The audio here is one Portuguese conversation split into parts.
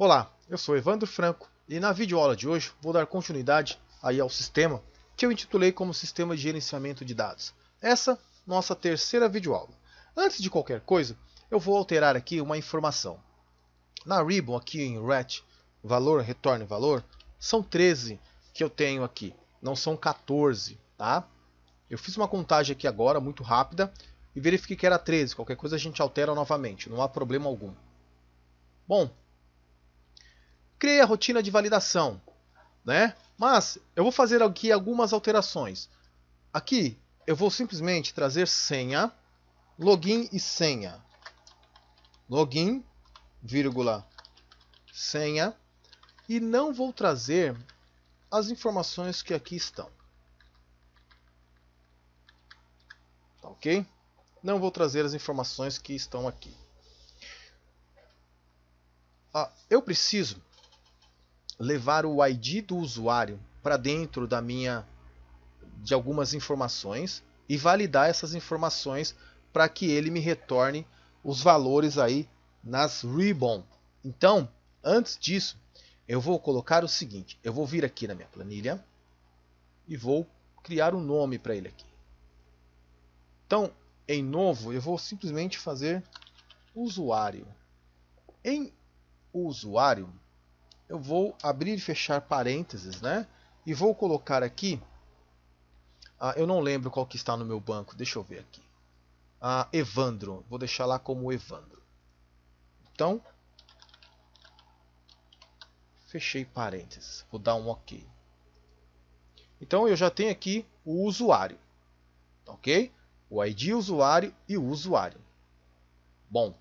Olá, eu sou Evandro Franco e na videoaula de hoje vou dar continuidade aí ao sistema que eu intitulei como Sistema de Gerenciamento de Dados. Essa nossa terceira videoaula. Antes de qualquer coisa, eu vou alterar aqui uma informação. Na Ribbon, aqui em Ret, valor, retorne valor, são 13 que eu tenho aqui, não são 14, tá? Eu fiz uma contagem aqui agora, muito rápida, e verifiquei que era 13. Qualquer coisa a gente altera novamente, não há problema algum. Bom, criei a rotina de validação, né? Mas eu vou fazer aqui algumas alterações. Aqui eu vou simplesmente trazer senha, login e senha. Login, vírgula, senha. E não vou trazer as informações que aqui estão. Tá ok? Não vou trazer as informações que estão aqui. Eu preciso levar o ID do usuário para dentro de algumas informações e validar essas informações para que ele me retorne os valores aí nas Ribbon. Então, antes disso, eu vou colocar o seguinte, eu vou vir aqui na minha planilha e vou criar um nome para ele aqui. Então, em novo, eu vou simplesmente fazer usuário. Em usuário, eu vou abrir e fechar parênteses, né? E vou colocar aqui, eu não lembro qual que está no meu banco, deixa eu ver aqui. Evandro, vou deixar lá como Evandro. Então, fechei parênteses, vou dar um OK. Então eu já tenho aqui o usuário, ok? O ID usuário e o usuário. Bom,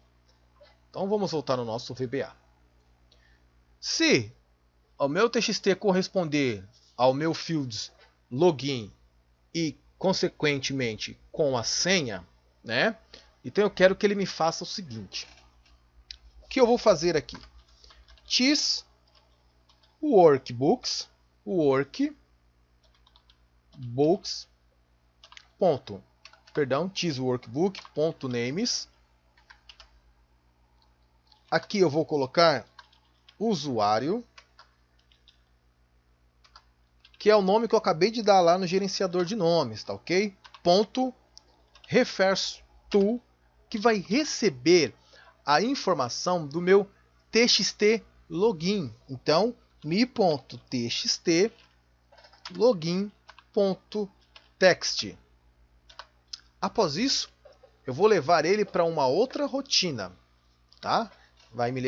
então vamos voltar no nosso VBA. Se o meu TXT corresponder ao meu fields login e consequentemente com a senha, né? Então eu quero que ele me faça o seguinte. O que eu vou fazer aqui? This workbooks workbook.names. Aqui eu vou colocar usuário, que é o nome que eu acabei de dar lá no gerenciador de nomes, tá ok? Ponto refers to, que vai receber a informação do meu txt login. Então, mi.txt login.text. Após isso, eu vou levar ele para uma outra rotina, tá? Vai me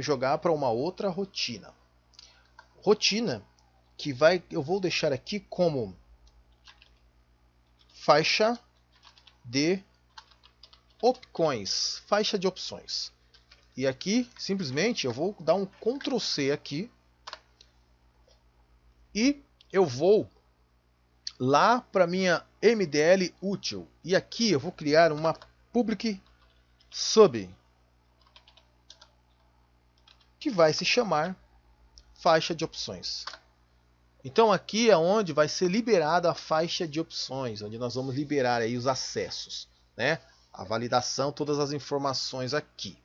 jogar para uma outra rotina. Rotina que eu vou deixar aqui como faixa de opções. E aqui, simplesmente, eu vou dar um Ctrl C aqui. E eu vou lá para minha MDL útil. E aqui eu vou criar uma public sub, que vai se chamar faixa de opções. Então aqui é onde vai ser liberada a faixa de opções, onde nós vamos liberar aí os acessos, né? A validação, todas as informações aqui.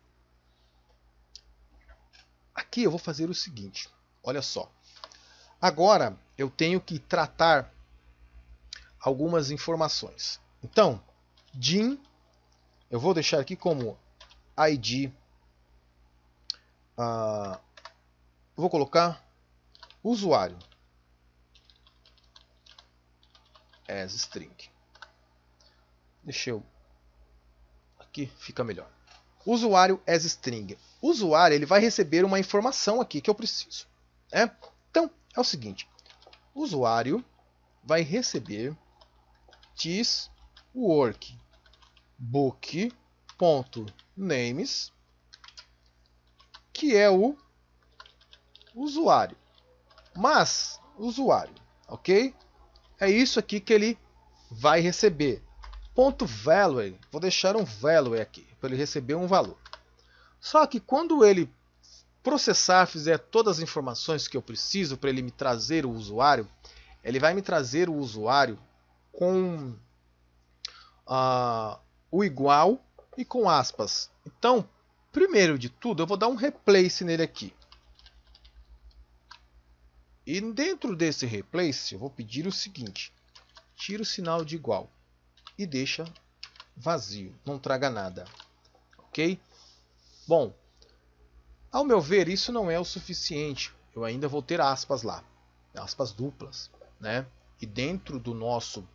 Aqui eu vou fazer o seguinte, olha só. Agora eu tenho que tratar algumas informações. Então, DIN, eu vou deixar aqui como ID, vou colocar usuário as string. Deixa eu aqui, fica melhor. Usuário as string. O usuário ele vai receber uma informação aqui que eu preciso, né? Então é o seguinte: o usuário vai receber this workbook.names, que é o usuário. Mas usuário, ok? É isso aqui que ele vai receber. Ponto value, vou deixar um value aqui para ele receber um valor. Só que quando ele processar, fizer todas as informações que eu preciso para ele me trazer o usuário, ele vai me trazer o usuário com o igual e com aspas. Então, primeiro de tudo, eu vou dar um replace nele aqui. E dentro desse replace, eu vou pedir o seguinte: tira o sinal de igual e deixa vazio, não traga nada, ok? Bom, ao meu ver, isso não é o suficiente. Eu ainda vou ter aspas lá, aspas duplas, né? E dentro do nosso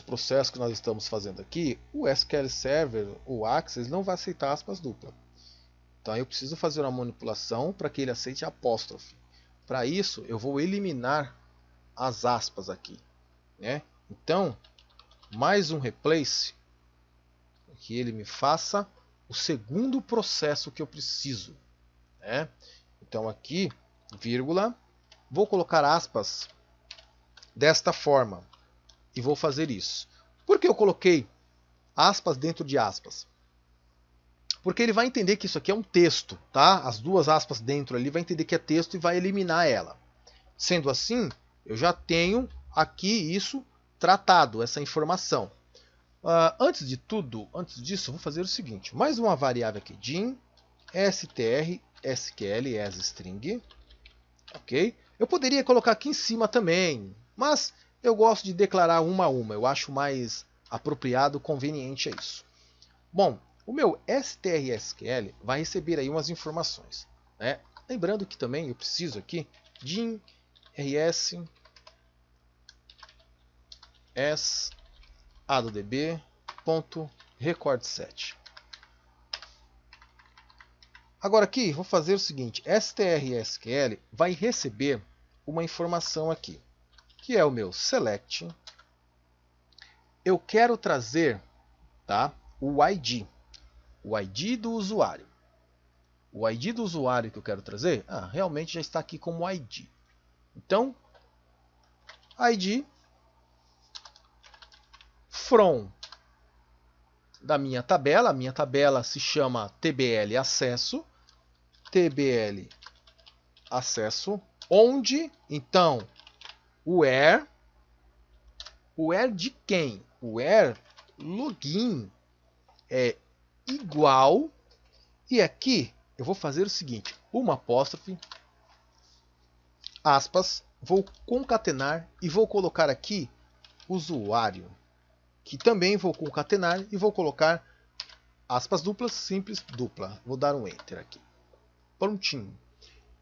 processo que nós estamos fazendo aqui, o SQL Server, o Access, não vai aceitar aspas duplas. Então eu preciso fazer uma manipulação para que ele aceite apóstrofe. Para isso, eu vou eliminar as aspas aqui, né? Então, mais um replace, que ele me faça o segundo processo que eu preciso, né? Então aqui, vírgula, vou colocar aspas desta forma e vou fazer isso. Por que eu coloquei aspas dentro de aspas? Porque ele vai entender que isso aqui é um texto, tá? As duas aspas dentro ali vai entender que é texto e vai eliminar ela. Sendo assim, eu já tenho aqui isso tratado, essa informação. Antes disso, eu vou fazer o seguinte: mais uma variável aqui, dim str sql as string, ok? Eu poderia colocar aqui em cima também, mas eu gosto de declarar uma a uma. Eu acho mais apropriado, conveniente é isso. Bom, o meu str_sql vai receber aí umas informações, né? Lembrando que também eu preciso aqui dim rs s addb.record7. Agora aqui vou fazer o seguinte: str_sql vai receber uma informação aqui, que é o meu select. Eu quero trazer, tá, o ID do usuário. O ID do usuário que eu quero trazer, realmente já está aqui como ID. Então, ID from da minha tabela. A minha tabela se chama TBL acesso. TBL acesso, onde, então, where de quem? Where login é igual, e aqui eu vou fazer o seguinte: uma apóstrofe, aspas, vou concatenar e vou colocar aqui usuário, que também vou concatenar e vou colocar aspas duplas, simples, dupla. Vou dar um enter aqui. Prontinho.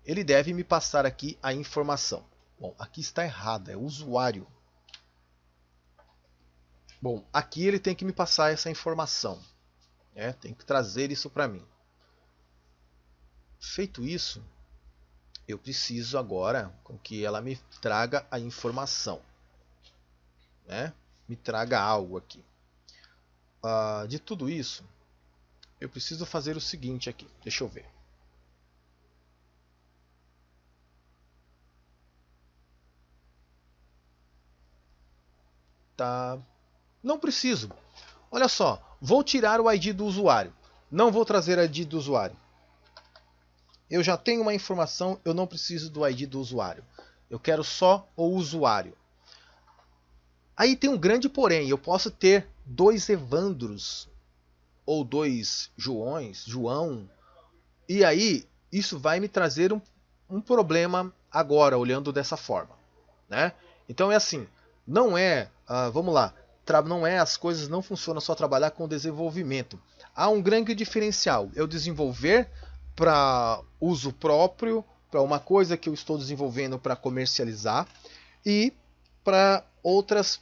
Ele deve me passar aqui a informação. Bom, aqui está errado, é usuário. Bom, aqui ele tem que me passar essa informação, né? Tem que trazer isso para mim. Feito isso, eu preciso agora com que ela me traga a informação, né? Me traga algo aqui. De tudo isso, eu preciso fazer o seguinte aqui. Deixa eu ver. Tá. Não preciso. Olha só, vou tirar o ID do usuário. Não vou trazer o ID do usuário. Eu já tenho uma informação, eu não preciso do ID do usuário. Eu quero só o usuário. Aí tem um grande porém, eu posso ter dois Evandros ou dois João, e aí isso vai me trazer um problema agora, olhando dessa forma, né? Então é assim, não é, vamos lá, não é, as coisas não funcionam só trabalhar com desenvolvimento. Há um grande diferencial, eu desenvolver para uso próprio, para uma coisa que eu estou desenvolvendo para comercializar, e para outras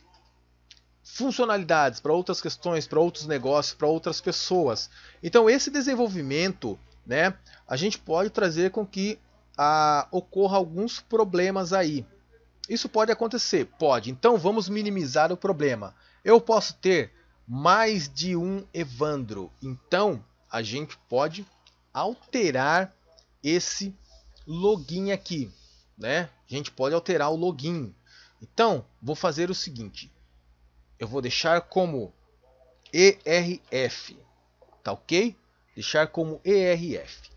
funcionalidades, para outras questões, para outros negócios, para outras pessoas. Então esse desenvolvimento, né, a gente pode trazer com que ocorra alguns problemas aí. Isso pode acontecer? Pode. Então vamos minimizar o problema. Eu posso ter mais de um Evandro. Então a gente pode alterar esse login aqui, né? A gente pode alterar o login. Então vou fazer o seguinte: eu vou deixar como ERF, tá ok? Deixar como ERF.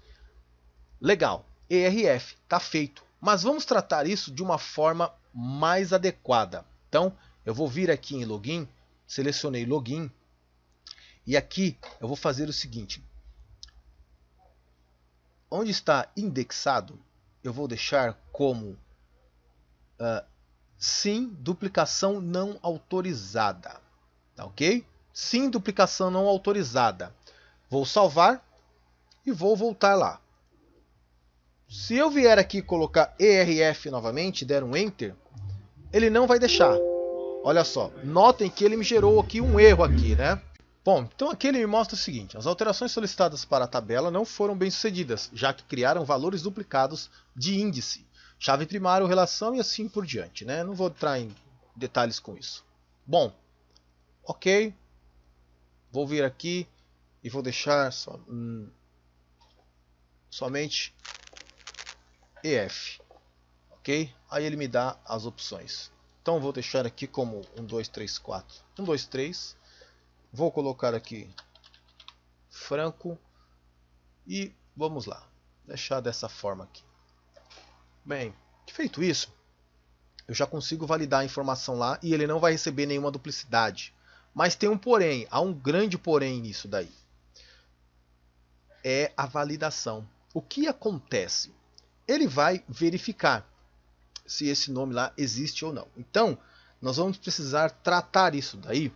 Legal, ERF, tá feito. Mas vamos tratar isso de uma forma mais adequada. Então, eu vou vir aqui em login, selecionei login, e aqui eu vou fazer o seguinte: onde está indexado, eu vou deixar como sim, duplicação não autorizada. Tá ok? Sim, duplicação não autorizada. Vou salvar e vou voltar lá. Se eu vier aqui colocar ERF novamente, der um Enter, ele não vai deixar. Olha só, notem que ele me gerou aqui um erro aqui, né? Bom, então aqui ele me mostra o seguinte: as alterações solicitadas para a tabela não foram bem sucedidas, já que criaram valores duplicados de índice, chave primária ou relação e assim por diante, né? Não vou entrar em detalhes com isso. Bom, ok, vou vir aqui e vou deixar somente EF, ok? Aí ele me dá as opções. Então vou deixar aqui como 1, 2, 3, 4, 1, 2, 3. Vou colocar aqui Franco e vamos lá, deixar dessa forma aqui. Bem, feito isso, eu já consigo validar a informação lá e ele não vai receber nenhuma duplicidade. Mas tem um porém, há um grande porém nisso daí. É a validação. O que acontece? Ele vai verificar se esse nome lá existe ou não. Então, nós vamos precisar tratar isso daí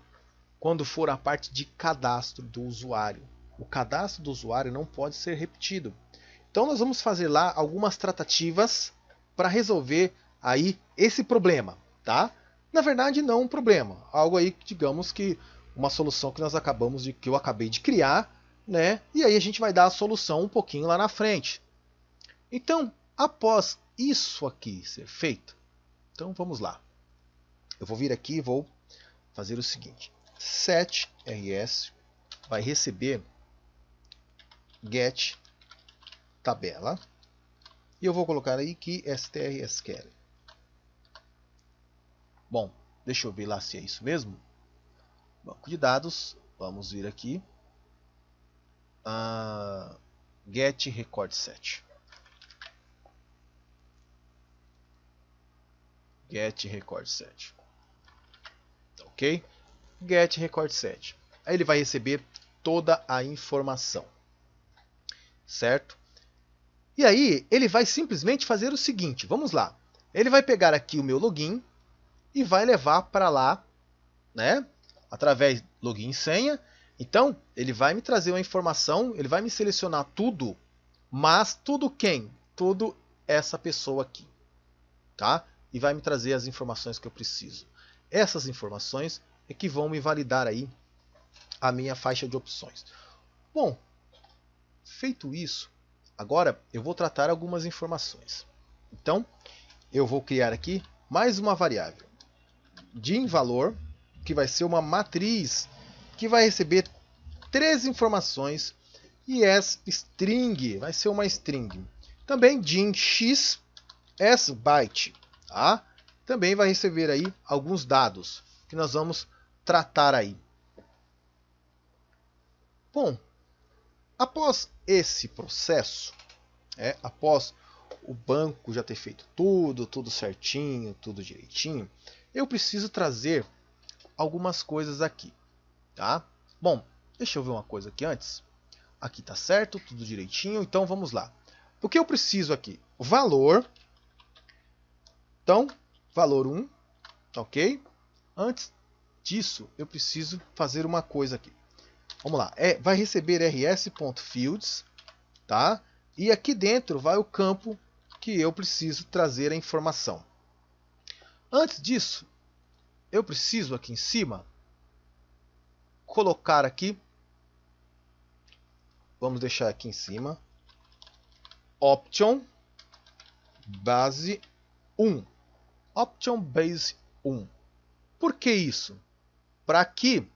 quando for a parte de cadastro do usuário. O cadastro do usuário não pode ser repetido. Então nós vamos fazer lá algumas tratativas para resolver aí esse problema, tá? Na verdade não um problema, algo aí, digamos que uma solução que eu acabei de criar, né? E aí a gente vai dar a solução um pouquinho lá na frente. Então, após isso aqui ser feito, então vamos lá. Eu vou vir aqui e vou fazer o seguinte: set rs vai receber get tabela e eu vou colocar aí que strsql. Bom, deixa eu ver lá se é isso mesmo. Banco de dados, vamos vir aqui, get record set. Get record set. Ok? Get record set. Aí ele vai receber toda a informação, certo? E aí ele vai simplesmente fazer o seguinte, vamos lá. Ele vai pegar aqui o meu login e vai levar para lá, né? Através do login e senha. Então ele vai me trazer uma informação, ele vai me selecionar tudo, mas tudo quem? Tudo essa pessoa aqui, tá? E vai me trazer as informações que eu preciso. Essas informações é que vão me validar aí a minha faixa de opções. Bom, feito isso, agora eu vou tratar algumas informações. Então, eu vou criar aqui mais uma variável de valor, que vai ser uma matriz que vai receber 3 informações e as string, vai ser uma string. Também din x s byte, tá? Também vai receber aí alguns dados que nós vamos tratar aí. Bom, após esse processo, após o banco já ter feito tudo certinho, tudo direitinho, eu preciso trazer algumas coisas aqui, tá? Bom, deixa eu ver uma coisa aqui antes. Aqui tá certo, tudo direitinho, então vamos lá. O que eu preciso aqui? O valor. Então, valor 1, ok? Antes disso, eu preciso fazer uma coisa aqui. Vamos lá, vai receber rs.fields, tá? E aqui dentro vai o campo que eu preciso trazer a informação. Antes disso, eu preciso aqui em cima colocar aqui, vamos deixar aqui em cima, option base 1. Option base 1. Por que isso? Para que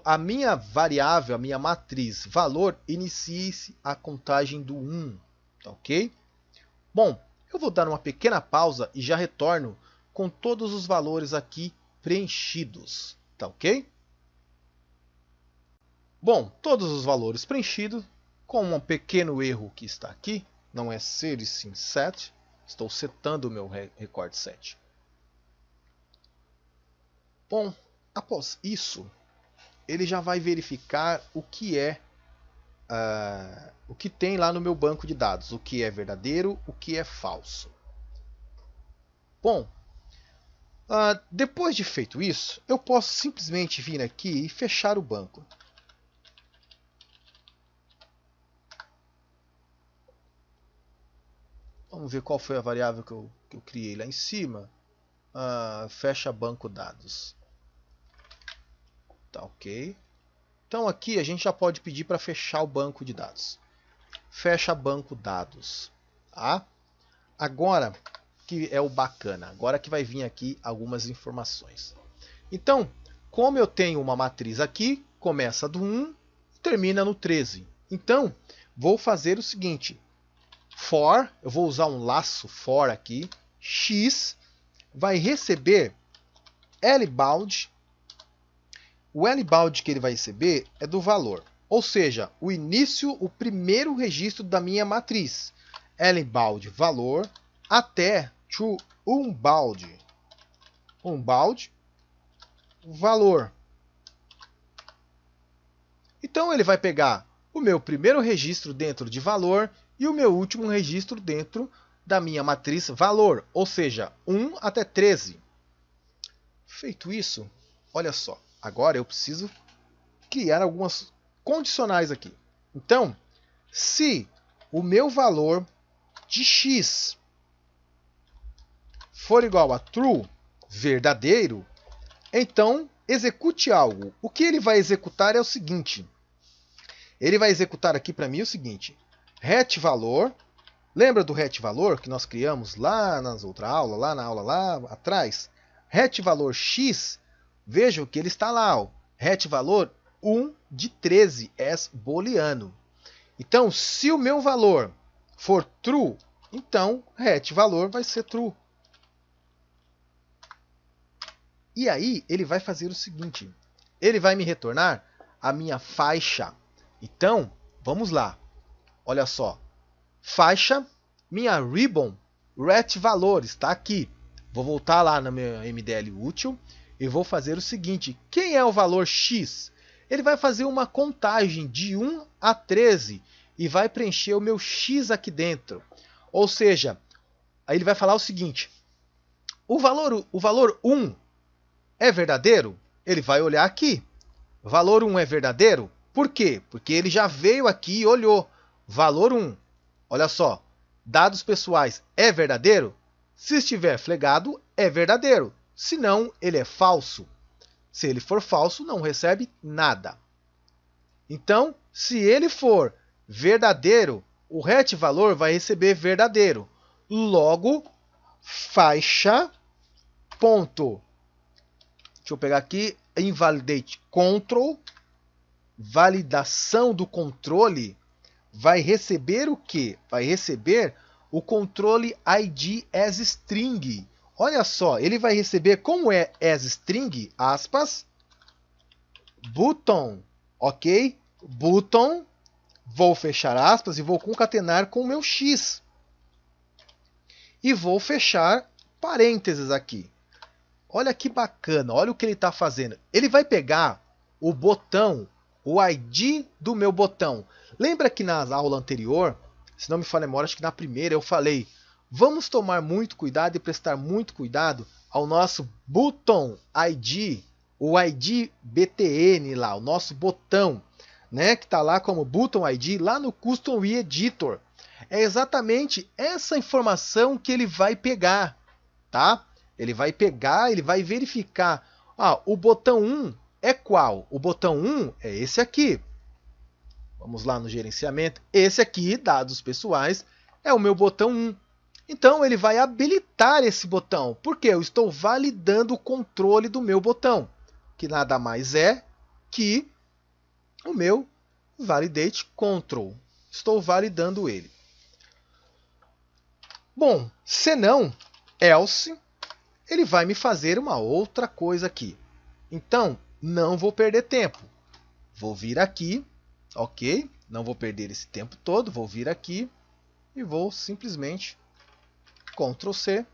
a minha variável, a minha matriz valor, inicie a contagem do 1. Tá ok? Bom, eu vou dar uma pequena pausa e já retorno com todos os valores aqui preenchidos. Tá ok? Bom, todos os valores preenchidos, com um pequeno erro que está aqui, não é ser e sim set. Estou setando o meu record set. Bom, após isso, ele já vai verificar o que é o que tem lá no meu banco de dados, o que é verdadeiro, o que é falso. Bom, depois de feito isso, eu posso simplesmente vir aqui e fechar o banco. Vamos ver qual foi a variável que eu criei lá em cima. Fecha banco dados. Tá ok. Então aqui a gente já pode pedir para fechar o banco de dados. Fecha banco dados. Tá? Agora que é o bacana. Agora que vai vir aqui algumas informações. Então, como eu tenho uma matriz aqui, começa do 1 e termina no 13. Então, vou fazer o seguinte. For, eu vou usar um laço for aqui. X vai receber LBound. O LBound que ele vai receber é do valor. Ou seja, o início, o primeiro registro da minha matriz. LBound valor até to unbound. Unbound valor. Então ele vai pegar o meu primeiro registro dentro de valor e o meu último registro dentro da minha matriz valor, ou seja, 1 até 13. Feito isso, olha só, agora eu preciso criar algumas condicionais aqui. Então, se o meu valor de x for igual a true, verdadeiro, então execute algo. O que ele vai executar é o seguinte. Ele vai executar aqui para mim o seguinte. RetValor. Lembra do RetValor que nós criamos lá nas outras aulas, lá na aula lá atrás? RetValor x, vejam que ele está lá. Ó. RetValor 1 de 13 é booleano. Então, se o meu valor for true, então RetValor vai ser true. E aí ele vai fazer o seguinte. Ele vai me retornar a minha faixa. Então, vamos lá. Olha só. Faixa, minha ribbon, RetValor está aqui. Vou voltar lá no meu MDL útil e vou fazer o seguinte. Quem é o valor x? Ele vai fazer uma contagem de 1 a 13 e vai preencher o meu x aqui dentro. Ou seja, aí ele vai falar o seguinte. O valor 1 é verdadeiro? Ele vai olhar aqui. Valor 1 é verdadeiro? Por quê? Porque ele já veio aqui e olhou. Valor 1. Olha só. Dados pessoais é verdadeiro? Se estiver flegado, é verdadeiro. Se não, ele é falso. Se ele for falso, não recebe nada. Então, se ele for verdadeiro, o RetValor vai receber verdadeiro. Logo, faixa, ponto. Deixa eu pegar aqui, invalidate control, validação do controle, vai receber o quê? Vai receber o controle ID as string. Olha só, ele vai receber como é as string, aspas, button, ok? Button, vou fechar aspas e vou concatenar com o meu x. E vou fechar parênteses aqui. Olha que bacana, olha o que ele está fazendo. Ele vai pegar o botão, o ID do meu botão. Lembra que na aula anterior, se não me falha a memória, acho que na primeira eu falei, vamos tomar muito cuidado e prestar muito cuidado ao nosso button ID, o ID BTN lá, o nosso botão, né, que está lá como button ID, lá no Custom Editor. É exatamente essa informação que ele vai pegar, tá? Ele vai pegar, ele vai verificar. O botão 1 é qual? O botão 1 é esse aqui. Vamos lá no gerenciamento. Esse aqui, dados pessoais, é o meu botão 1. Então, ele vai habilitar esse botão. Porque eu estou validando o controle do meu botão. Que nada mais é que o meu validate control. Estou validando ele. Bom, se não, else, ele vai me fazer uma outra coisa aqui. Então, não vou perder tempo. Vou vir aqui, ok? Não vou perder esse tempo todo. Vou vir aqui e vou simplesmente Ctrl C,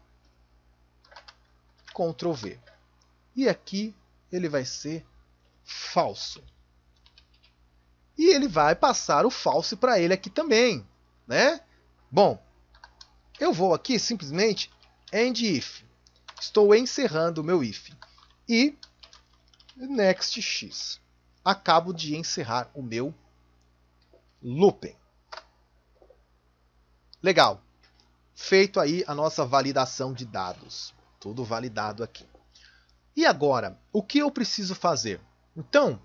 Ctrl V. E aqui ele vai ser falso. e ele vai passar o false para ele aqui também, né? Bom, eu vou aqui simplesmente end if. Estou encerrando o meu if. E next x. Acabo de encerrar o meu looping. Legal. Feito aí a nossa validação de dados. Tudo validado aqui. E agora, o que eu preciso fazer? Então,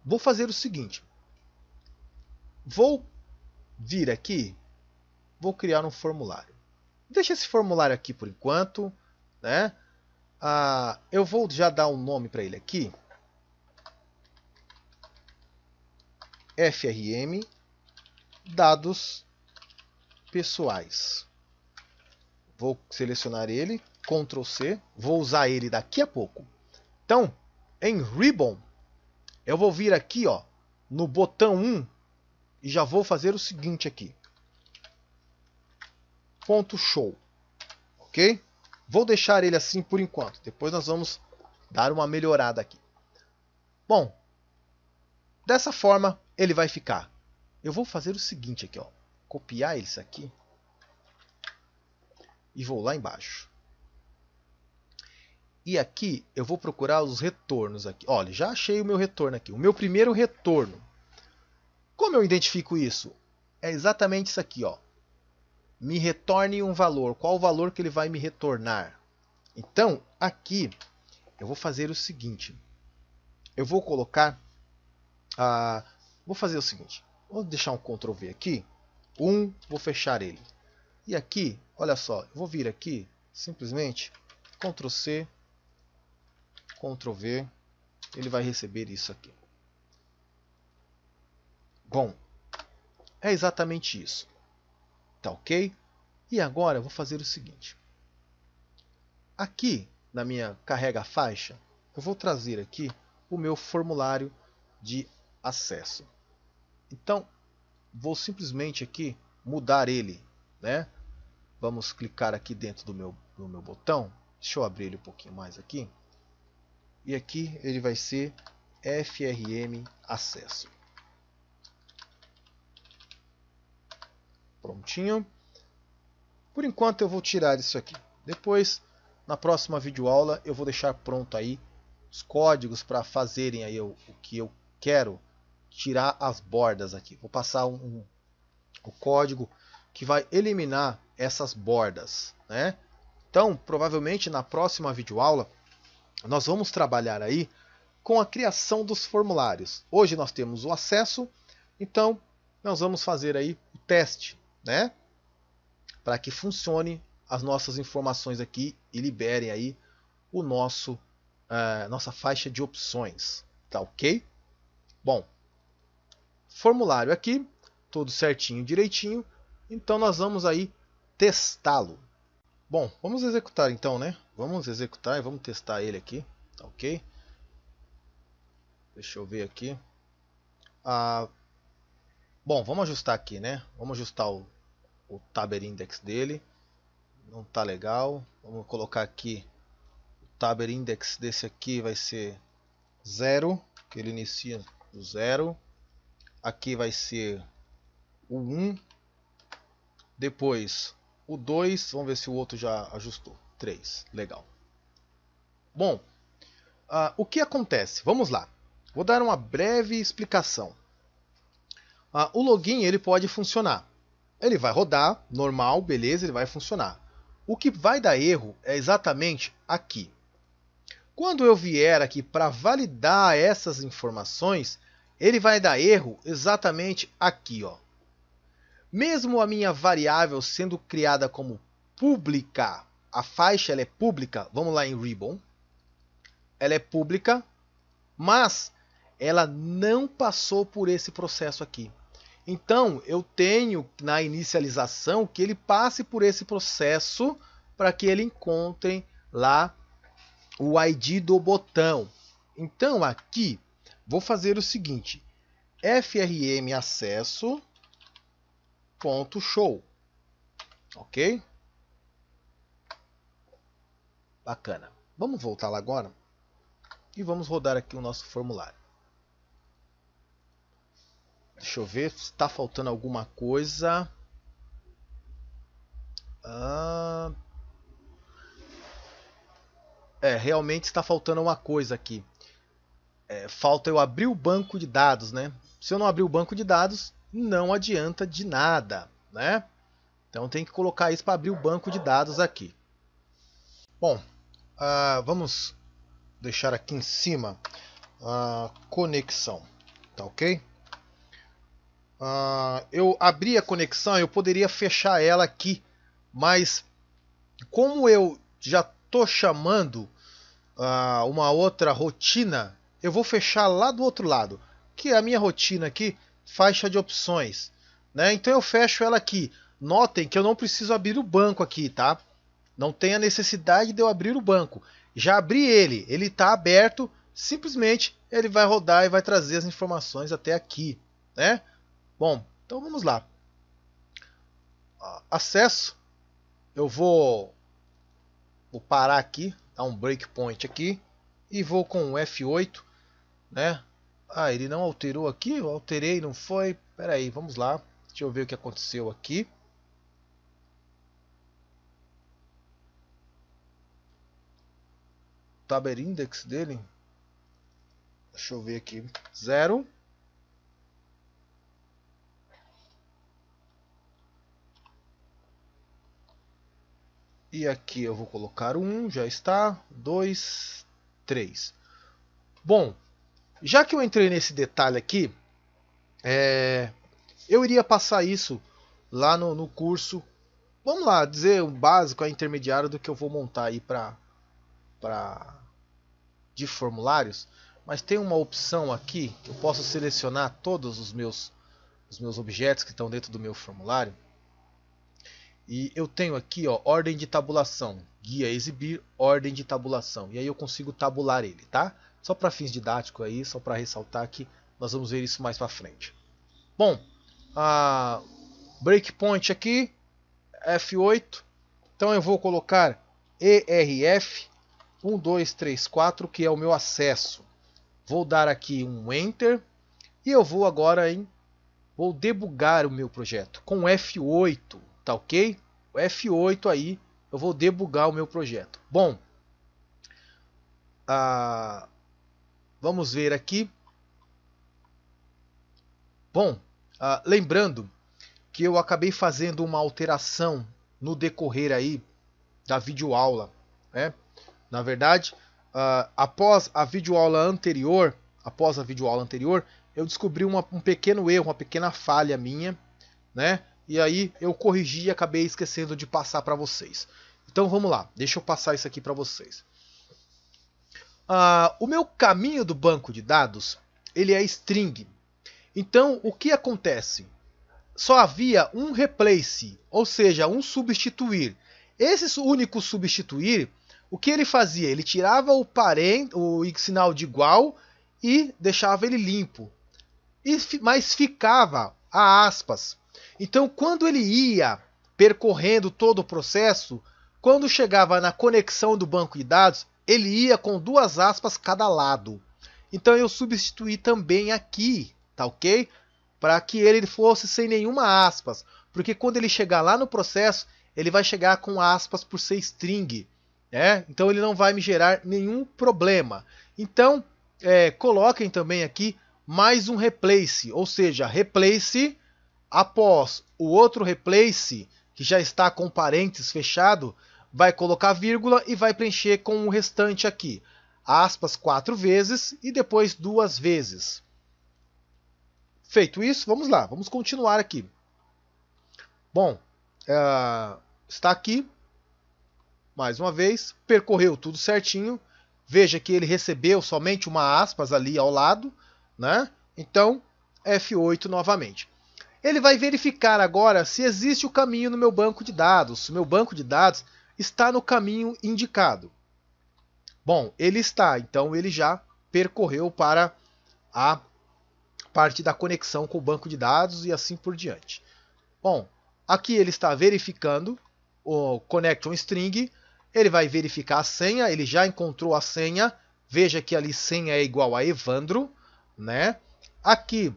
vou fazer o seguinte. Vou vir aqui, vou criar um formulário. Deixa esse formulário aqui por enquanto, né? Eu vou já dar um nome para ele aqui. FRM dados pessoais. Vou selecionar ele, Ctrl C, vou usar ele daqui a pouco. Então, em Ribbon, eu vou vir aqui, ó, no botão 1 e já vou fazer o seguinte aqui. Ponto show. Ok? Vou deixar ele assim por enquanto. Depois nós vamos dar uma melhorada aqui. Bom, dessa forma ele vai ficar. Eu vou fazer o seguinte aqui, ó. Copiar isso aqui. E vou lá embaixo. E aqui eu vou procurar os retornos aqui. Olha, já achei o meu retorno aqui. O meu primeiro retorno. Como eu identifico isso? É exatamente isso aqui, ó. Me retorne um valor. Qual o valor que ele vai me retornar? Então, aqui eu vou fazer o seguinte. Eu vou colocar... vou fazer o seguinte. Vou deixar um Ctrl V aqui. Vou fechar ele. E aqui, olha só, eu vou vir aqui, simplesmente, Ctrl C, Ctrl V, ele vai receber isso aqui. Bom, é exatamente isso. Tá ok? E agora eu vou fazer o seguinte. Aqui, na minha carrega faixa, eu vou trazer aqui o meu formulário de acesso. Então, vou simplesmente aqui mudar ele, né? Vamos clicar aqui dentro do meu botão. Deixa eu abrir ele um pouquinho mais aqui. E aqui ele vai ser FRM acesso. Prontinho. Por enquanto eu vou tirar isso aqui. Depois, na próxima videoaula, eu vou deixar pronto aí os códigos para fazerem aí o que eu quero. Tirar as bordas aqui. Vou passar o código que vai eliminar essas bordas, né? Então, provavelmente na próxima videoaula nós vamos trabalhar aí com a criação dos formulários. Hoje nós temos o acesso, então nós vamos fazer aí o teste, né? Para que funcione as nossas informações aqui e liberem aí o nossa faixa de opções, tá ok? Bom, formulário aqui, tudo certinho, direitinho. Então nós vamos aí testá-lo. Bom, vamos executar então, né? Vamos executar e vamos testar ele aqui, tá ok? Deixa eu ver aqui. Bom, vamos ajustar aqui, né? Vamos ajustar o Taber Index dele. Não tá legal. Vamos colocar aqui o Taber Index desse aqui vai ser 0, que ele inicia do 0. Aqui vai ser o 1. Depois o 2, vamos ver se o outro já ajustou. 3, legal. Bom, o que acontece? Vamos lá. Vou dar uma breve explicação. O login ele pode funcionar. Ele vai rodar, normal, beleza, ele vai funcionar. O que vai dar erro é exatamente aqui. Quando eu vier aqui para validar essas informações, ele vai dar erro exatamente aqui, ó. Mesmo a minha variável sendo criada como pública, a faixa ela é pública, vamos lá em Ribbon, ela é pública, mas ela não passou por esse processo aqui. Então eu tenho na inicialização que ele passe por esse processo para que ele encontre lá o ID do botão. Então aqui vou fazer o seguinte, frm acesso .show, ok? Bacana. Vamos voltar lá agora e vamos rodar aqui o nosso formulário. Deixa eu ver se está faltando alguma coisa. Realmente está faltando uma coisa aqui. Falta eu abrir o banco de dados, né? Se eu não abrir o banco de dados, não adianta de nada, né? Então tem que colocar isso para abrir o banco de dados aqui. Bom, vamos deixar aqui em cima a conexão, tá ok? Eu abri a conexão, eu poderia fechar ela aqui, mas como eu já estou chamando uma outra rotina, eu vou fechar lá do outro lado, que é a minha rotina aqui, faixa de opções, né? Então eu fecho ela aqui. Notem que eu não preciso abrir o banco aqui, tá? Não tem a necessidade de eu abrir o banco. Já abri ele está aberto, simplesmente ele vai rodar e vai trazer as informações até aqui, né? Bom, então vamos lá. Acesso, eu vou parar aqui, dar um breakpoint aqui e vou com o F8, né? Ele não alterou aqui, eu alterei, não foi? Espera aí, vamos lá. Deixa eu ver o que aconteceu aqui. Tab index dele, deixa eu ver aqui, 0. E aqui eu vou colocar 1, já está, 2, 3. Bom, já que eu entrei nesse detalhe aqui, eu iria passar isso lá no curso. Vamos lá, dizer o básico, a intermediário do que eu vou montar aí de formulários. Mas tem uma opção aqui que eu posso selecionar todos os meus objetos que estão dentro do meu formulário. E eu tenho aqui, ó, ordem de tabulação, guia exibir, ordem de tabulação. E aí eu consigo tabular ele, tá? Só para fins didáticos aí, só para ressaltar que nós vamos ver isso mais para frente. Bom, breakpoint aqui, F8. Então eu vou colocar ERF 1234, que é o meu acesso. Vou dar aqui um Enter e eu vou agora vou debugar o meu projeto com F8, tá ok? O F8 aí, eu vou debugar o meu projeto. Bom, vamos ver aqui. Bom, lembrando que eu acabei fazendo uma alteração no decorrer aí da videoaula, né? Na verdade, após a videoaula anterior, eu descobri um pequeno erro, uma pequena falha minha, né? E aí eu corrigi e acabei esquecendo de passar para vocês. Então vamos lá, deixa eu passar isso aqui para vocês. O meu caminho do banco de dados, ele é string. Então o que acontece? Só havia um replace, ou seja, um substituir. Esse único substituir, o que ele fazia? Ele tirava o sinal de igual e deixava ele limpo. Mas ficava a aspas. Então, quando ele ia percorrendo todo o processo, quando chegava na conexão do banco de dados, ele ia com 2 aspas cada lado. Então, eu substituí também aqui, tá ok? Para que ele fosse sem nenhuma aspas. Porque quando ele chegar lá no processo, ele vai chegar com aspas por ser string. Então, ele não vai me gerar nenhum problema. Então, coloquem também aqui mais um replace, ou seja, replace após o outro replace, que já está com parênteses fechado, vai colocar vírgula e vai preencher com o restante aqui. Aspas 4 vezes e depois 2 vezes. Feito isso, vamos lá, vamos continuar aqui. Bom, está aqui, mais uma vez, percorreu tudo certinho. Veja que ele recebeu somente uma aspas ali ao lado, né? Então, F8 novamente. Ele vai verificar agora se existe o caminho no meu banco de dados. Se o meu banco de dados está no caminho indicado. Bom, ele está, então ele já percorreu para a parte da conexão com o banco de dados e assim por diante. Bom, aqui ele está verificando o connection string, ele vai verificar a senha, ele já encontrou a senha, veja que ali senha é igual a Evandro, né? Aqui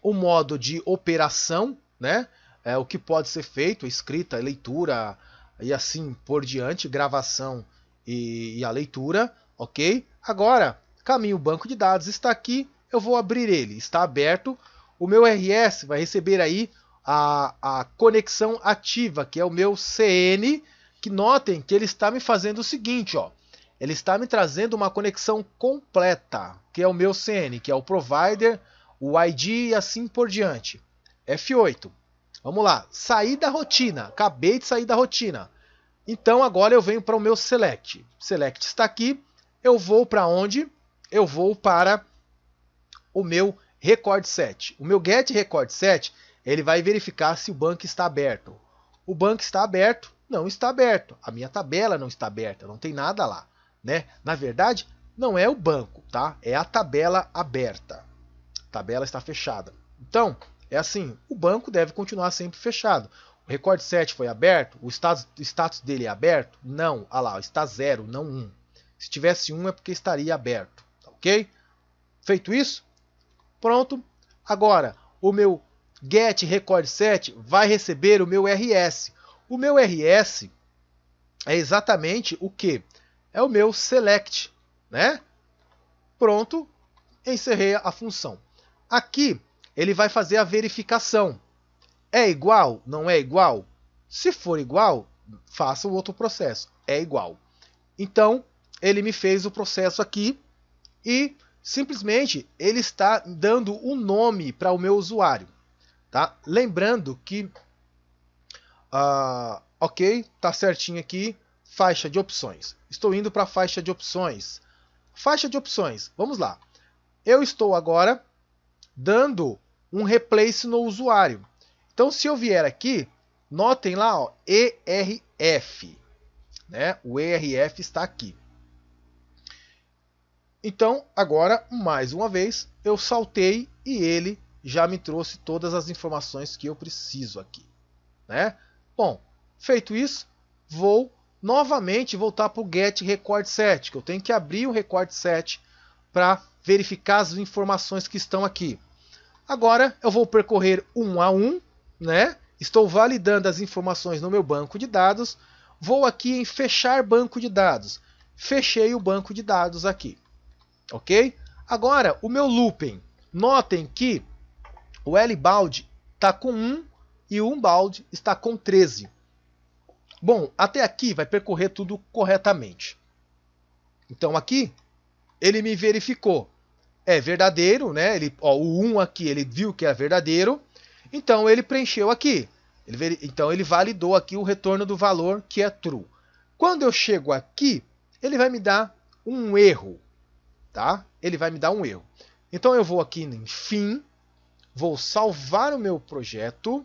o modo de operação, né? O que pode ser feito, escrita, leitura e assim por diante, gravação e a leitura, ok? Agora, caminho banco de dados está aqui, eu vou abrir ele, está aberto. O meu RS vai receber aí a conexão ativa, que é o meu CN, que notem que ele está me fazendo o seguinte, ó. Ele está me trazendo uma conexão completa, que é o meu CN, que é o provider, o ID e assim por diante. F8. Vamos lá. Sair da rotina. Acabei de sair da rotina. Então agora eu venho para o meu select. Select está aqui. Eu vou para onde? Eu vou para o meu record set. O meu get record set, ele vai verificar se o banco está aberto. O banco está aberto? Não está aberto. A minha tabela não está aberta, não tem nada lá, né? Na verdade, não é o banco, tá? É a tabela aberta. A tabela está fechada. Então, é assim, o banco deve continuar sempre fechado. O record set foi aberto? O status dele é aberto? Não. Ah lá, está 0, não 1. Se tivesse 1 é porque estaria aberto, ok? Feito isso, pronto. Agora, o meu get record set vai receber o meu RS. O meu RS é exatamente o que? É o meu select, né? Pronto, encerrei a função. Aqui, ele vai fazer a verificação. É igual? Não é igual? Se for igual, faça o outro processo. É igual. Então, ele me fez o processo aqui e simplesmente ele está dando um nome para o meu usuário. Tá? Lembrando que, ok, tá certinho aqui, faixa de opções. Estou indo para a faixa de opções. Faixa de opções, vamos lá. Eu estou agora dando um replace no usuário. Então, se eu vier aqui, notem lá, ó, ERF. Né? O ERF está aqui. Então, agora, mais uma vez, eu saltei e ele já me trouxe todas as informações que eu preciso aqui. Né? Bom, feito isso, vou novamente voltar para o get record set, que eu tenho que abrir o record set para verificar as informações que estão aqui. Agora eu vou percorrer um a um, né? Estou validando as informações no meu banco de dados. Vou aqui em fechar banco de dados. Fechei o banco de dados aqui. Ok? Agora o meu looping. Notem que o LBound está com 1 e o unbound está com 13. Bom, até aqui vai percorrer tudo corretamente. Então aqui ele me verificou. É verdadeiro, né? O 1 aqui ele viu que é verdadeiro, então ele preencheu aqui. Então ele validou aqui o retorno do valor que é true. Quando eu chego aqui, ele vai me dar um erro, tá? Ele vai me dar um erro. Então eu vou aqui em fim, vou salvar o meu projeto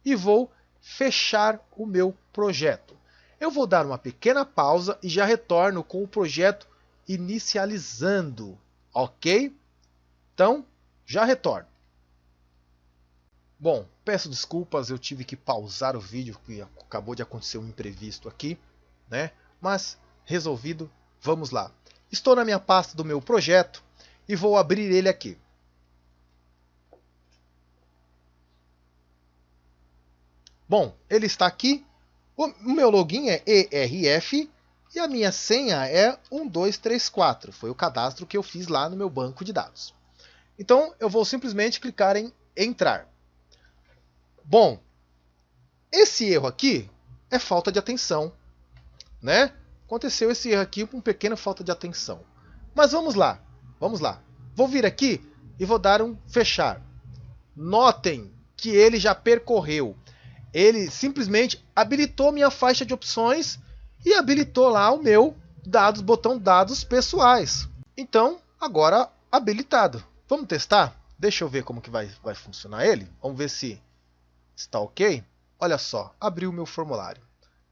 e vou fechar o meu projeto. Eu vou dar uma pequena pausa e já retorno com o projeto inicializando, ok? Então, já retorno. Bom, peço desculpas, eu tive que pausar o vídeo, porque acabou de acontecer um imprevisto aqui, né? Mas, resolvido, vamos lá. Estou na minha pasta do meu projeto e vou abrir ele aqui. Bom, ele está aqui. O meu login é ERF e a minha senha é 1234. Foi o cadastro que eu fiz lá no meu banco de dados. Então, eu vou simplesmente clicar em entrar. Bom, esse erro aqui é falta de atenção, né? Aconteceu esse erro aqui com pequena falta de atenção. Mas vamos lá, vamos lá. Vou vir aqui e vou dar um fechar. Notem que ele já percorreu. Ele simplesmente habilitou minha faixa de opções e habilitou lá o meu dados, botão dados pessoais. Então, agora habilitado. Vamos testar? Deixa eu ver como que vai funcionar ele. Vamos ver se está ok. Olha só, abriu o meu formulário.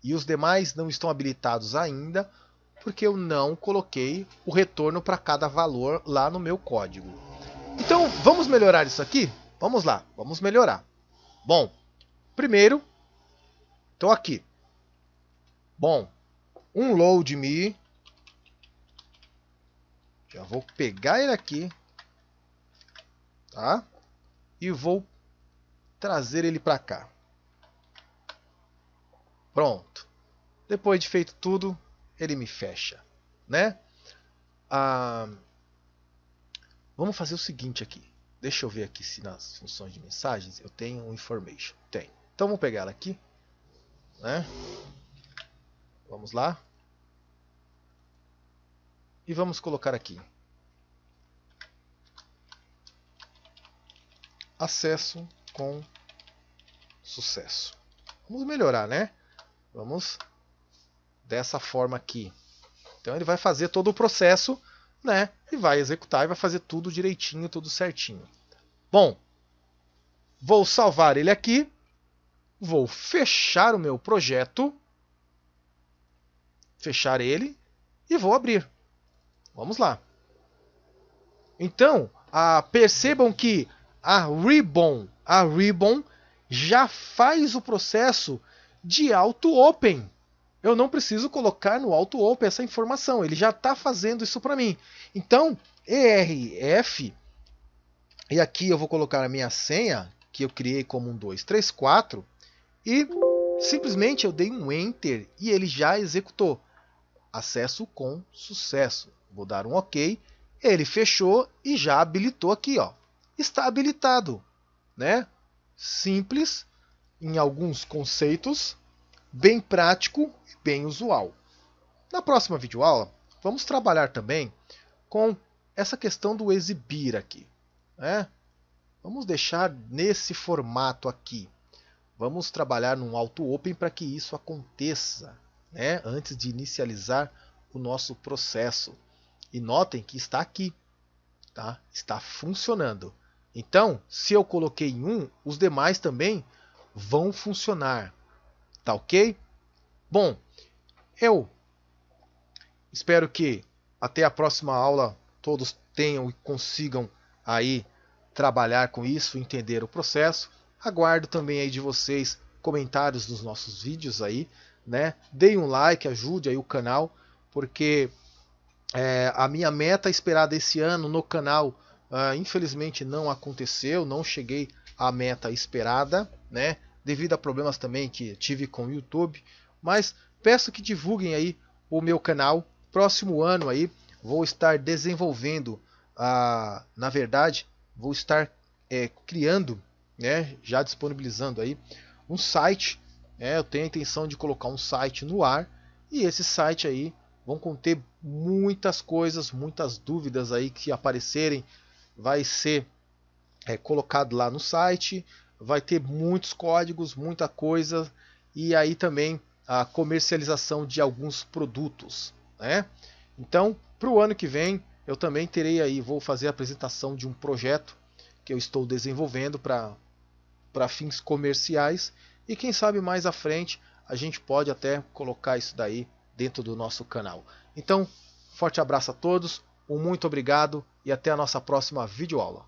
E os demais não estão habilitados ainda, porque eu não coloquei o retorno para cada valor lá no meu código. Então, vamos melhorar isso aqui? Vamos lá, vamos melhorar. Bom, primeiro, estou aqui. Bom, um load me. Já vou pegar ele aqui. Tá? e vou trazer ele para cá. Pronto. Depois de feito tudo, ele me fecha, né? Vamos fazer o seguinte aqui. Deixa eu ver aqui se nas funções de mensagens eu tenho um information. Tem. Então vamos pegar ela aqui, né? Vamos lá. E vamos colocar aqui. Acesso com sucesso. Vamos melhorar, né? Vamos dessa forma aqui. Então ele vai fazer todo o processo, né? E vai executar e vai fazer tudo direitinho, tudo certinho. Bom, vou salvar ele aqui. Vou fechar o meu projeto. Fechar ele e vou abrir. Vamos lá. Então, percebam que a Ribbon já faz o processo de auto-open. Eu não preciso colocar no auto-open essa informação. Ele já está fazendo isso para mim. Então, ERF, e aqui eu vou colocar a minha senha, que eu criei como 1234, e simplesmente eu dei um Enter e ele já executou. Acesso com sucesso. Vou dar um OK. Ele fechou e já habilitou aqui, ó. Está habilitado, né? Simples, em alguns conceitos, bem prático e bem usual. Na próxima videoaula, vamos trabalhar também com essa questão do exibir aqui, né? Vamos deixar nesse formato aqui. Vamos trabalhar num auto-open para que isso aconteça, né? Antes de inicializar o nosso processo. E notem que está aqui, tá? Está funcionando. Então, se eu coloquei em um, os demais também vão funcionar. Tá ok? Bom, eu espero que até a próxima aula todos tenham e consigam aí trabalhar com isso, entender o processo. Aguardo também aí de vocês comentários dos nossos vídeos aí, né? Deem um like, ajude aí o canal, porque a minha meta esperada esse ano no canal infelizmente não aconteceu, não cheguei à meta esperada, né? Devido a problemas também que tive com o YouTube, mas peço que divulguem aí o meu canal. Próximo ano aí vou estar desenvolvendo, na verdade, vou estar criando, né? Já disponibilizando aí um site. Eu tenho a intenção de colocar um site no ar e esse site aí vão conter muitas coisas, muitas dúvidas aí que aparecerem, vai ser colocado lá no site, vai ter muitos códigos, muita coisa, e aí também a comercialização de alguns produtos, né? Então, para o ano que vem, eu também terei aí, vou fazer a apresentação de um projeto que eu estou desenvolvendo para fins comerciais, e quem sabe mais à frente a gente pode até colocar isso daí dentro do nosso canal. Então, forte abraço a todos, muito obrigado e até a nossa próxima videoaula.